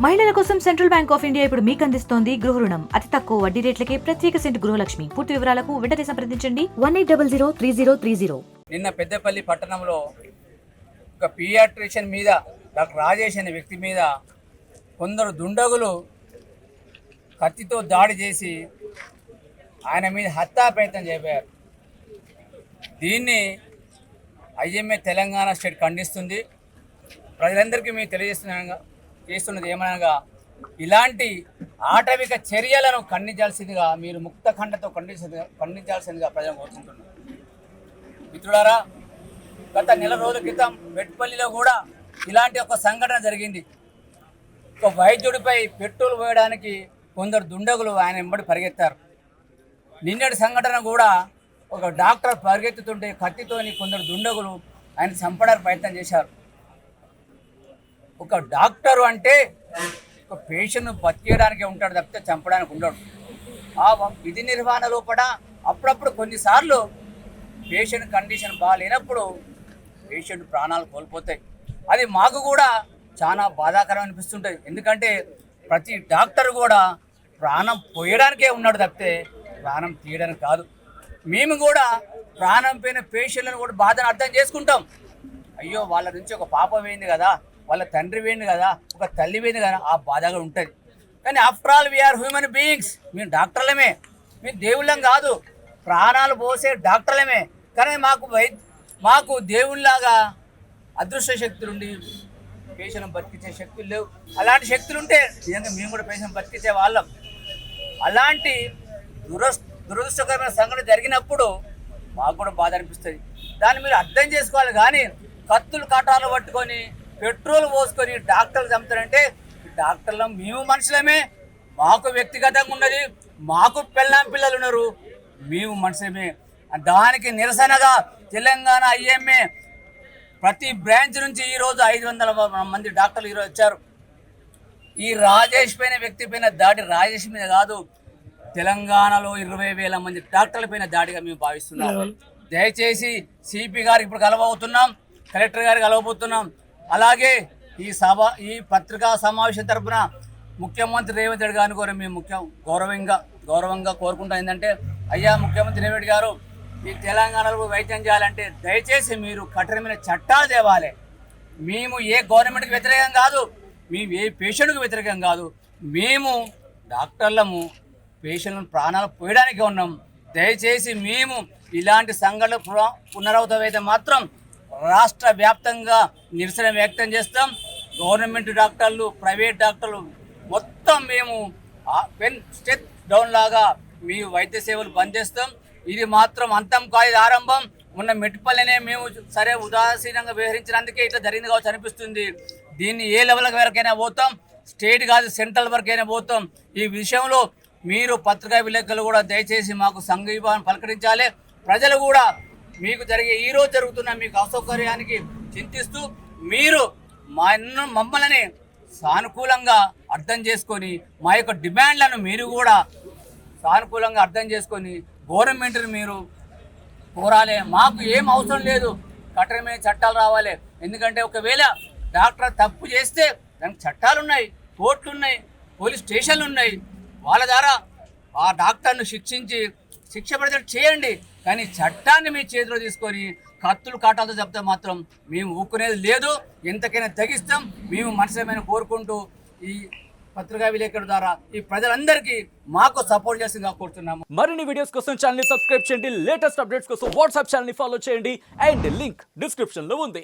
మహిళల కోసం central bank of India ఇప్పుడు మీకు అందిస్తోంది గృహ రుణం. అతి తక్కువ వడ్డీ రేట్లకే ప్రత్యేక సెంటు గృహలక్ష్మి. పూర్తి వివరాలకు వెంటనే సంప్రదించండి 18003030. నిన్న పెద్దపల్లి పట్టణంలో ఒక పీడియాట్రిషియన్ మీద డాక్టర్ రాజేష్ అనే వ్యక్తి మీద కొందరు దుండగులు కత్తితో దాడి చేసి ఆయన మీద హత్యా ప్రయత్నం చేశారు. దీన్ని ఐఎంఏ తెలంగాణ స్టేట్ ఖండిస్తుంది. ప్రజలందరికీ మేము చేస్తున్నది ఏమనగా ఇలాంటి ఆటవిక చర్యలను ఖండించాల్సిందిగా మీరు ముక్త ఖండతో ఖండించాల్సిందిగా ప్రజలను కోరుకుంటున్నాం. మిత్రులారా, గత నెల రోజుల క్రితం మెట్పల్లిలో కూడా ఇలాంటి ఒక సంఘటన జరిగింది. ఒక వైద్యుడిపై పెట్రోల్ పోయడానికి కొందరు దుండగులు ఆయన వెంబడి పరిగెత్తారు. నిన్నటి సంఘటన కూడా ఒక డాక్టర్ పరిగెత్తుతుంటే కత్తితోని కొందరు దుండగులు ఆయన చంపడానికి ప్రయత్నం చేశారు. ఒక డాక్టరు అంటే ఒక పేషెంట్ను బతికేయడానికే ఉంటాడు తప్పితే చంపడానికి ఉండడు. ఆ విధి నిర్వహణ లోపల అప్పుడప్పుడు కొన్నిసార్లు పేషెంట్ కండిషన్ బాగాలేనప్పుడు పేషెంట్ ప్రాణాలు కోల్పోతాయి. అది మాకు కూడా చాలా బాధాకరం అనిపిస్తుంటుంది. ఎందుకంటే ప్రతి డాక్టర్ కూడా ప్రాణం పోయడానికే ఉన్నాడు తప్పితే ప్రాణం తీయడానికి కాదు. మేము కూడా ప్రాణం పోయిన పేషెంట్లను కూడా బాధను అర్థం చేసుకుంటాం. అయ్యో, వాళ్ళ నుంచి ఒక పాప పోయింది కదా, వాళ్ళ తండ్రి పోయింది కదా, ఒక తల్లి పోయింది కదా, ఆ బాధగా ఉంటుంది. కానీ after all we're human beings. మేము డాక్టర్లమే, మేము దేవుళ్ళం కాదు, ప్రాణాలు పోసే డాక్టర్లమే. కానీ మాకు దేవుళ్ళలాగా అదృష్ట శక్తులుండి పేషెంట్ బతికించే శక్తులు లేవు. అలాంటి శక్తులు ఉంటే నిజంగా మేము కూడా పేషెంట్ బతికించే వాళ్ళం. అలాంటి దురదృష్టకరమైన సంఘటన జరిగినప్పుడు మాకు కూడా బాధ అనిపిస్తుంది. దాన్ని మీరు అర్థం చేసుకోవాలి. కానీ కత్తులు కాటాలు పట్టుకొని పెట్రోల్ పోసుకొని డాక్టర్లు చంపుతారంటే, డాక్టర్లు మేము మనుషులమే, మాకు వ్యక్తిగతంగా ఉన్నది, మాకు పిల్లలు ఉన్నారు, మేము మనుషులమే. దానికి నిరసనగా తెలంగాణ ఐఎంఏ ప్రతి బ్రాంచ్ నుంచి ఈరోజు 500 మంది డాక్టర్లు ఈరోజు వచ్చారు. ఈ రాజేష్ పైన వ్యక్తి పైన దాడి రాజేష్ మీద కాదు, తెలంగాణలో 20,000 మంది డాక్టర్ల పైన దాడిగా మేము భావిస్తున్నాం. దయచేసి సిపి గారికి ఇప్పుడు కలవబోతున్నాం, కలెక్టర్ గారికి కలవబోతున్నాం. అలాగే ఈ పత్రికా సమావేశం తరఫున ముఖ్యమంత్రి రేవంత్ రెడ్డి గారిని కూడా మేము గౌరవంగా కోరుకుంటాం. ఏంటంటే, అయ్యా ముఖ్యమంత్రి రేవంత్ గారు, ఈ తెలంగాణలో వైద్యం చేయాలంటే దయచేసి మీరు కఠినమైన చట్టాలు తేవాలి. మేము ఏ గవర్నమెంట్కి వ్యతిరేకం కాదు, మేము ఏ పేషెంట్కి వ్యతిరేకం కాదు, మేము డాక్టర్లము పేషెంట్లను ప్రాణాలు పోయడానికి ఉన్నాం. దయచేసి మేము ఇలాంటి సంఘటనలు పునరావృతమైతే మాత్రం రాష్ట్ర వ్యాప్తంగా నిరసన వ్యక్తం చేస్తాం. గవర్నమెంట్ డాక్టర్లు, ప్రైవేట్ డాక్టర్లు మొత్తం మేము పెన్ స్టెప్ డౌన్ లాగా మీ వైద్య సేవలు బంద్ చేస్తాం. ఇది మాత్రం అంతం కాదు, ఆరంభం. ఉన్న మెట్పల్లినే మేము సరే ఉదాసీనంగా వ్యవహరించినందుకే ఇట్లా జరిగింది కావచ్చు అనిపిస్తుంది. దీన్ని ఏ లెవెల్ వరకైనా పోతాం, స్టేట్ కాదు సెంట్రల్ వరకైనా పోతాం. ఈ విషయంలో మీరు పత్రికా విలేకరులు కూడా దయచేసి మాకు సంఘీభావం పలకరించాలి. ప్రజలు కూడా మీకు ఈరోజు జరుగుతున్న మీకు అసౌకర్యానికి చింతిస్తూ మీరు మమ్మల్ని సానుకూలంగా అర్థం చేసుకొని మా యొక్క డిమాండ్లను మీరు కూడా సానుకూలంగా అర్థం చేసుకొని గవర్నమెంట్ని మీరు కోరాలి. మాకు ఏం అవసరం లేదు, కఠినమైన చట్టాలు రావాలి. ఎందుకంటే ఒకవేళ డాక్టర్ తప్పు చేస్తే దానికి చట్టాలు ఉన్నాయి, కోర్టులు ఉన్నాయి, పోలీస్ స్టేషన్లు ఉన్నాయి. వాళ్ళ ద్వారా ఆ డాక్టర్ను శిక్ష పడేటట్టు చేయండి. కానీ చట్టాన్ని మీ చేతిలో తీసుకొని కత్తులు కాటాలతో చెప్తే మాత్రం మేము ఊక్కునేది లేదు. ఎంతకైనా తగ్గిస్తాం. మేము మనసుమైన కోరుకుంటూ ఈ పత్రికా విలేకరుల ద్వారా ఈ ప్రజలందరికీ మాకు సపోర్ట్ చేసిందిగా కోరుతున్నాము. మరిన్ని వీడియోస్ కోసం ఛానల్ ని సబ్స్క్రైబ్ చేయండి. లేటెస్ట్ అప్డేట్స్ కోసం వాట్సాప్ ఛానల్ ని ఫాలో చేయండి. అండ్ లింక్ డిస్క్రిప్షన్ లో ఉంది.